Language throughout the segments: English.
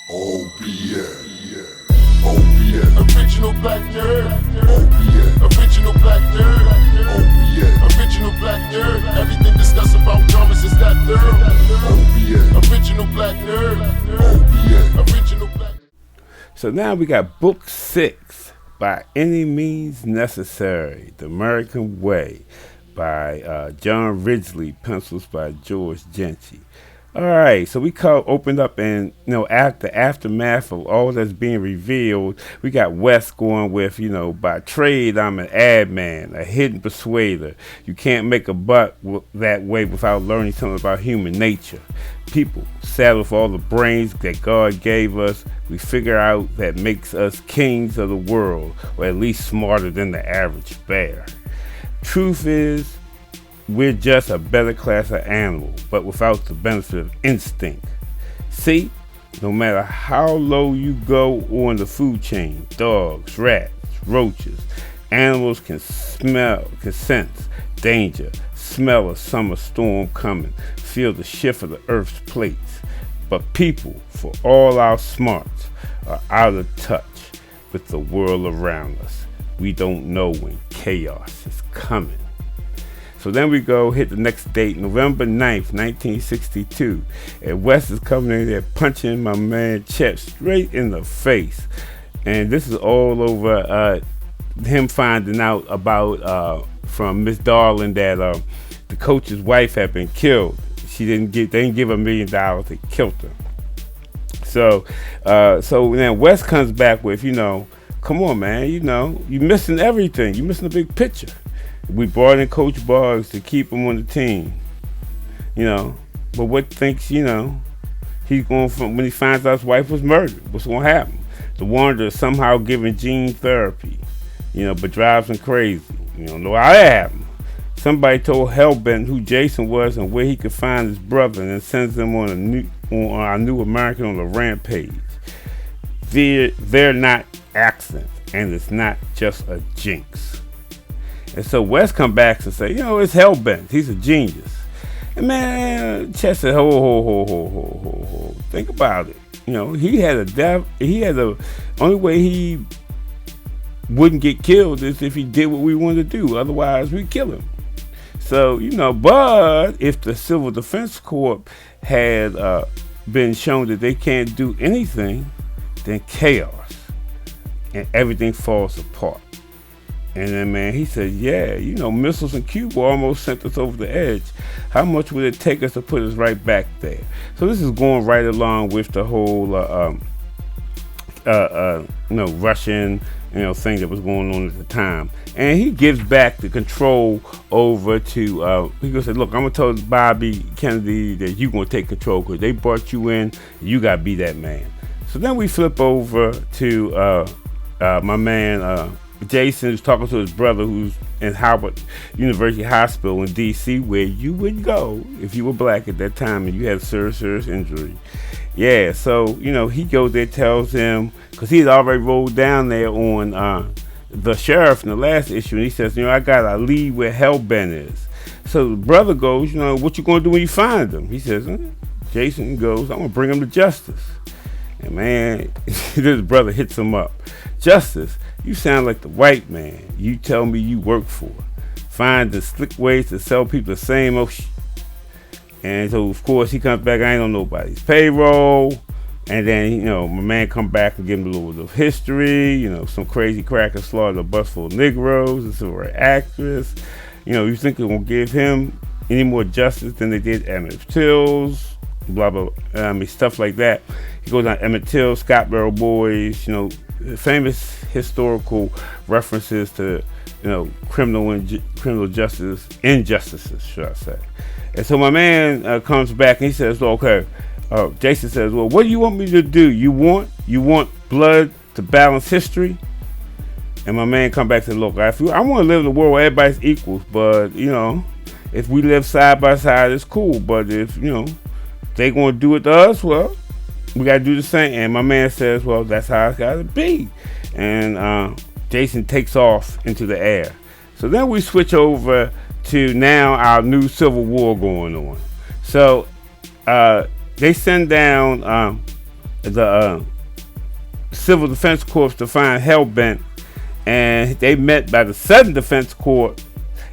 OBN, OBN, Original black nerd. OBN, Original black nerd. OBN, Original black nerd. Everything discussed about dramas is that thorough. OBN, Original black nerd. OBN. Original black. So now we got book 6, By Any Means Necessary, The American Way, by John Rigley, pencils by George Gentry. All right, so we opened up, and at the aftermath of all that's being revealed, we got Wes going with, by trade I'm an ad man, a hidden persuader. You can't make a buck that way without learning something about human nature. People saddled with all the brains that God gave us, we figure out that makes us kings of the world, or at least smarter than the average bear. Truth is, we're just a better class of animal, but without the benefit of instinct. See, no matter how low you go on the food chain, dogs, rats, roaches, animals can sense danger, smell a summer storm coming, feel the shift of the earth's plates. But people, for all our smarts, are out of touch with the world around us. We don't know when chaos is coming. So then we go hit the next date, November 9th, 1962. And Wes is coming in there punching my man Chet straight in the face. And this is all over him finding out about from Miss Darling that the coach's wife had been killed. They didn't give her $1 million, they killed her. So then Wes comes back with, come on, man, you're missing everything. You're missing the big picture. We brought in Coach Boggs to keep him on the team, but what thinks, he's going from, when he finds out his wife was murdered, what's going to happen? The Wanderer somehow giving gene therapy, but drives him crazy. You don't know how that happened. Somebody told Hellbent who Jason was and where he could find his brother, and then sends them on our new American on a rampage. They're not accidents, and it's not just a jinx. And so Wes come back and say, it's Hellbent. He's a genius. And man, Chet said, ho. Think about it. He had a only way he wouldn't get killed is if he did what we wanted to do. Otherwise, we'd kill him. So, but if the Civil Defense Corps had been shown that they can't do anything, then chaos and everything falls apart. And then, man, he said, missiles in Cuba almost sent us over the edge. How much would it take us to put us right back there? So this is going right along with the whole, Russian, thing that was going on at the time. And he gives back the control over to, he goes, look, I'm going to tell Bobby Kennedy that you're going to take control because they brought you in, you got to be that man. So then we flip over to my man, Jason is talking to his brother who's in Howard University Hospital in D.C., where you would go if you were black at that time and you had a serious injury. Yeah, so, he goes there, tells him, because he had already rolled down there on the sheriff in the last issue, and he says, I got to lead where Hellbent is. So the brother goes, what you going to do when you find him? He says, Jason goes, I'm going to bring him to justice. And man, this brother hits him up. Justice, you sound like the white man you tell me you work for. Find the slick ways to sell people the same old shit. And so, of course, he comes back, I ain't on nobody's payroll. And then, my man come back and give him a little bit of history. Some crazy cracker slaughtered a bus full of Negroes, a civil rights actress. You think they're going to give him any more justice than they did Emmett Till's, blah, blah, stuff like that. He goes on Emmett Till, Scott Barrel Boys, famous historical references to, criminal justice, injustices, should I say. And so my man comes back and he says, okay, Jason says, well, what do you want me to do? You want blood to balance history? And my man come back and said, look, I want to live in a world where everybody's equals, but, if we live side by side, it's cool. But if, they going to do it to us, well, we got to do the same. And my man says, well, that's how it's got to be. And Jason takes off into the air. So then we switch over to now our new Civil War going on. So they send down the Civil Defense Corps to find Hellbent, and they met by the Southern Defense Corps,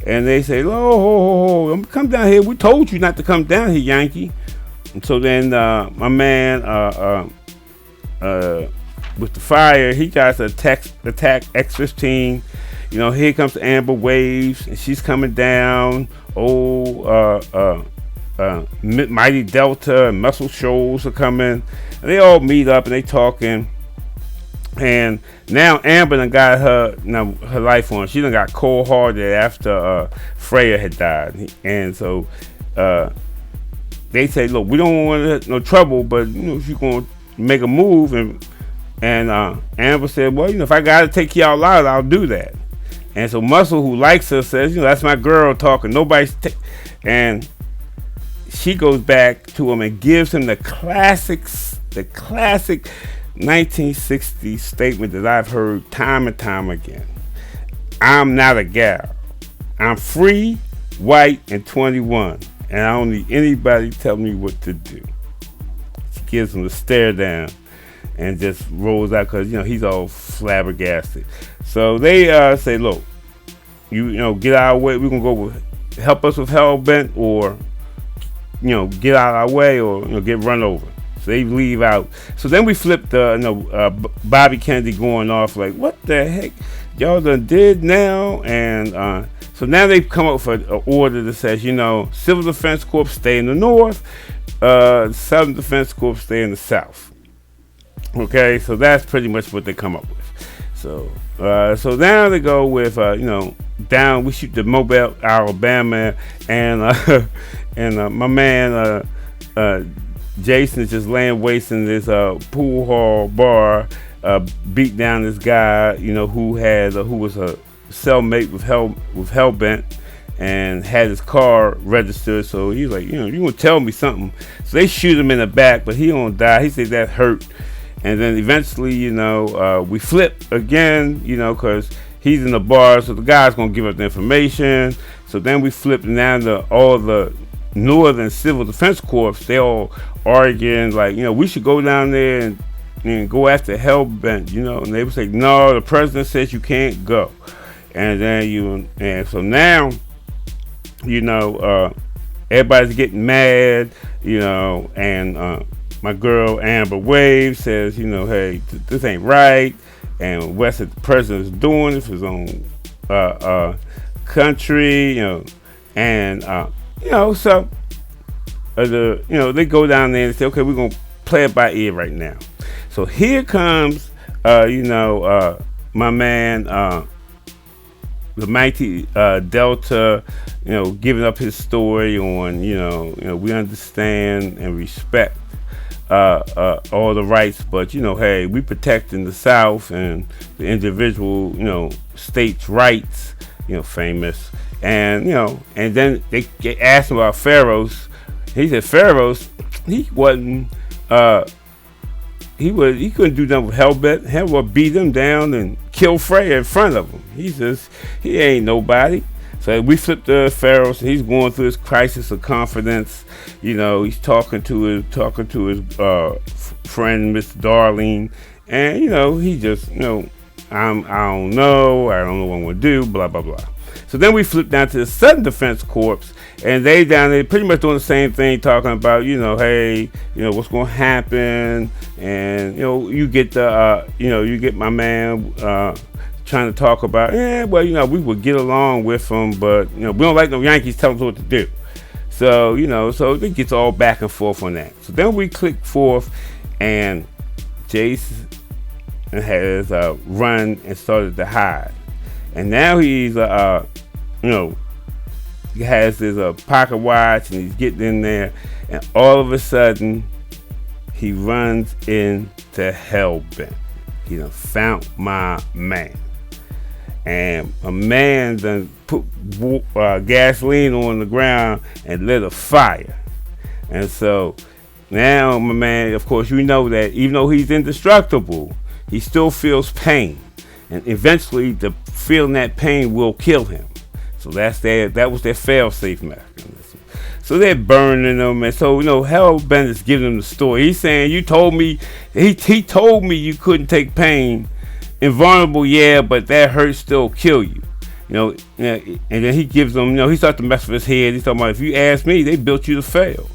and they say, "Oh, come down here. We told you not to come down here, Yankee." And so then my man with the fire, he tries to attack X-15. Here comes Amber Waves, and she's coming down. Mighty Delta and Muscle Shoals are coming, and they all meet up and they talking. And now Amber done got her life on. She done got cold-hearted after Freya had died, and so they say, "Look, we don't want no trouble, but if you're gonna make a move," and Amber said, "Well, if I gotta take y'all out, I'll do that." And so Muscle, who likes her, says, "That's my girl talking. Nobody's," and she goes back to him and gives him the classic 1960 statement that I've heard time and time again. "I'm not a gal. I'm free, white, and 21, and I don't need anybody to tell me what to do." She gives him the stare down and just rolls out because he's all flabbergasted. So they say, "Look, you get out of our way. We're gonna go help us with Hellbent, or get out of our way, or get run over." So they leave out. So then we flip the Bobby Kennedy going off like, "What the heck y'all done did now?" And so now they've come up with an order that says, Civil Defense Corps stay in the north, Southern Defense Corps stay in the south. Okay, so that's pretty much what they come up with. So now they go with down. We shoot the Mobile, Alabama, and my man Jason is just laying waste in this pool hall bar, beat down this guy, who was a cellmate with Hellbent, and had his car registered. So he's like, you gonna tell me something? So they shoot him in the back, but he don't die. He said that hurt. And then eventually, we flip again, because he's in the bar, so the guy's gonna give up the information. So then we flip down to all the Northern Civil Defense Corps. They all arguing like, we should go down there and go after Hellbent, and they would say, "No, the president says you can't go." And then and so now, everybody's getting mad, and my girl Amber Wave says, "Hey, this ain't right." And West said the president is doing this for his own country, and so they go down there and say, "Okay, we're gonna play it by ear right now." So here comes my man the mighty Delta, giving up his story on we understand and respect all the rights, but hey, we protecting the South and the individual states' rights, famous. And and then they asked him about Pharaohs. He said Pharaohs, he wasn't he couldn't do nothing with Hellbent. Hellbent beat him down and kill Freya in front of him. He says he ain't nobody. So we flipped the Pharaohs, and he's going through his crisis of confidence. He's talking to his friend Miss Darlene, and he just I don't know what I'm gonna do, blah blah blah. So then we flip down to the Southern Defense Corps, and they down there pretty much doing the same thing, talking about hey, what's gonna happen, and you get you get my man trying to talk about, we would get along with them, but we don't like no Yankees telling us what to do. So so it gets all back and forth on that. So then we click forth, and Jason has run and started to hide, and now he's he has his pocket watch, and he's getting in there, and all of a sudden he runs into Hellbent. He done found my man. And a man done put gasoline on the ground and lit a fire. And so now my man, of course, that even though he's indestructible, he still feels pain. And eventually feeling that pain will kill him. So that was their fail-safe mechanism. So they're burning them, and so Hellbent is giving them the story. He's saying, "You told me, he told me you couldn't take pain. Invulnerable, yeah, but that hurt still kill you." And then he gives them, he starts to mess with his head. He's talking about, if you ask me, they built you to fail.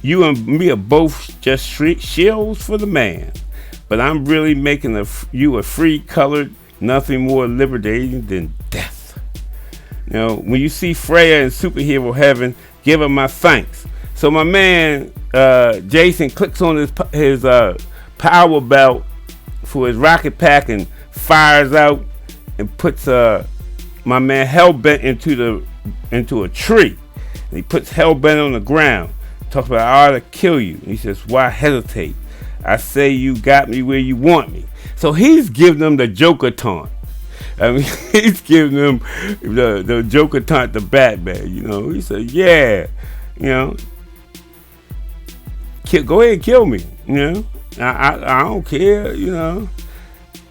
You and me are both just shields for the man, but I'm really making you a free colored, nothing more liberating than death. When you see Freya in superhero heaven, give her my thanks. So my man Jason clicks on his power belt for his rocket pack and fires out and puts my man Hellbent into a tree. And he puts Hellbent on the ground. Talks about, I ought to kill you. And he says, why hesitate? I say you got me where you want me. So he's giving them the Joker taunt. I mean, he's giving them the Joker taunt to Batman. He said, yeah, go ahead and kill me. I don't care.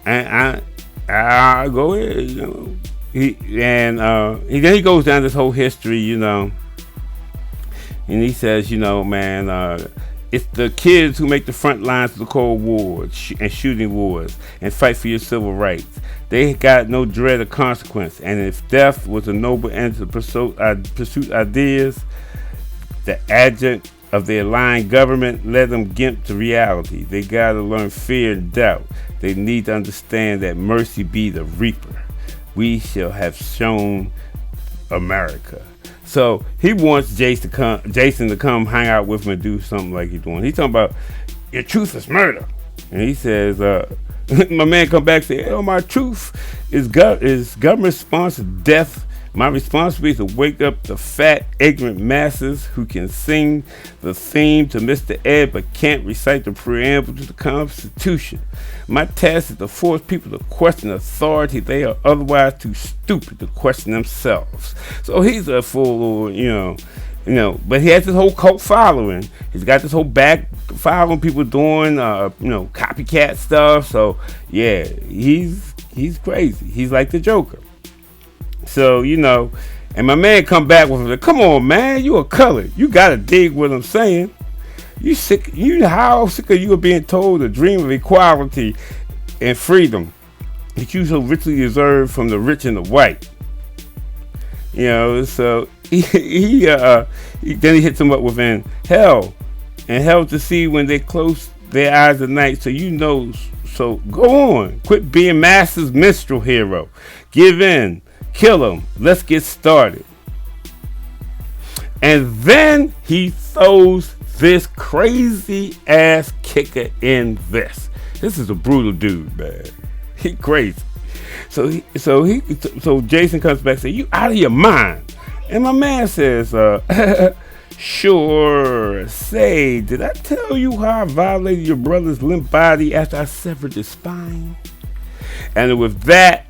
And I go ahead. Then he goes down this whole history. And he says, man, it's the kids who make the front lines of the Cold War and shooting wars and fight for your civil rights. They got no dread of consequence. And if death was a noble end to pursue ideas, the adjunct of their lying government led them gimp to reality. They got to learn fear and doubt. They need to understand that mercy be the reaper. We shall have shown America. So he wants Jason to come hang out with him and do something like he's doing. He's talking about your truth is murder, and he says, my man come back and say, my truth is government-sponsored death. My responsibility is to wake up the fat, ignorant masses who can sing the theme to Mr. Ed but can't recite the preamble to the Constitution. My task is to force people to question authority. They are otherwise too stupid to question themselves. So he's a full, but he has this whole cult following. He's got this whole back following people doing, copycat stuff. So yeah, he's crazy. He's like the Joker. So, and my man come back with him, come on, man, you a colored. You got to dig what I'm saying. You sick, how sick are you of being told the dream of equality and freedom that you so richly deserve from the rich and the white? So then he hits him up within hell. And hell to see when they close their eyes at night. So go on. Quit being masses minstrel hero. Give in. Kill him. Let's get started. And then he throws this crazy ass kicker in this. This is a brutal dude, man. He crazy. So Jason comes back and says, you out of your mind. And my man says, sure. Say, did I tell you how I violated your brother's limp body after I severed his spine? And with that,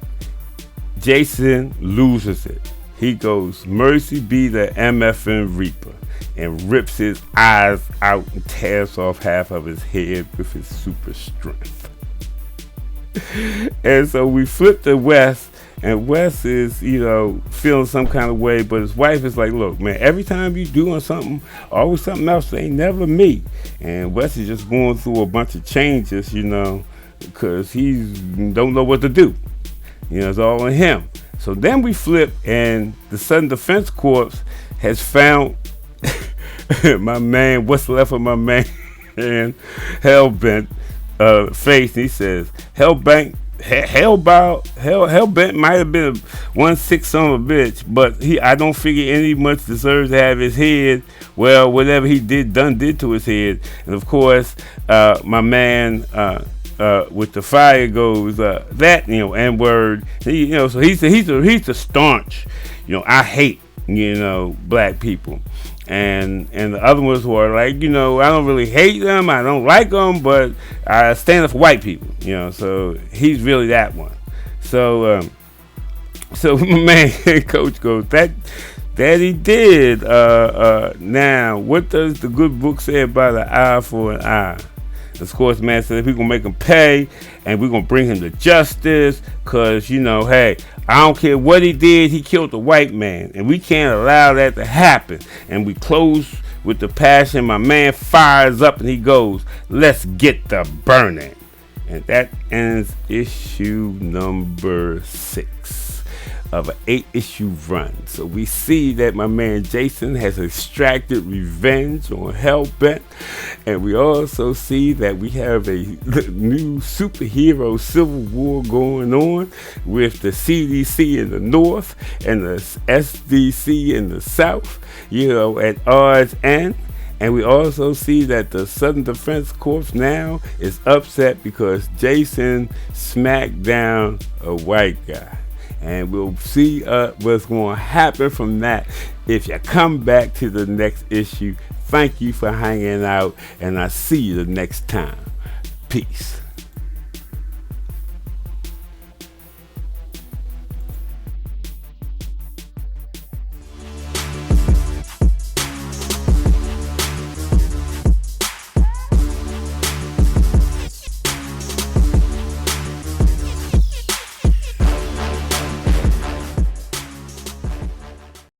Jason loses it. He goes, mercy be the MFN Reaper, and rips his eyes out and tears off half of his head with his super strength. And so we flip to Wes, and Wes is, feeling some kind of way, but his wife is like, look, man, every time you doing something, always something else, ain't never me. And Wes is just going through a bunch of changes, because he don't know what to do. It's all on him. So then we flip, and the Sudden Defense Corps has found my man, what's left of my man, Hellbent face. And he says, Hellbent might have been a 1/6 son of a bitch, but I don't figure any much deserves to have his head. Well, whatever he did to his head. And of course, my man, with the fire goes that N-word. So he's the staunch. I hate black people, and the other ones who are like I don't really hate them, I don't like them, but I stand up for white people. So he's really that one. So my man coach goes that he did. Now what does the good book say about an eye for an eye? The sportsman said we're going to make him pay and we're going to bring him to justice because, you know, hey, I don't care what he did. He killed a white man and we can't allow that to happen. And we close with the passion. My man fires up and he goes, let's get the burning. And that ends issue number 6 of an 8-issue run. So we see that my man Jason has extracted revenge on Hellbent, and we also see that we have a new superhero civil war going on with the CDC in the north and the SDC in the south, you know, at odds end. And we also see that the Southern Defense Corps now is upset because Jason smacked down a white guy. And we'll see what's going to happen from that if you come back to the next issue. Thank you for hanging out, and I'll see you the next time. Peace.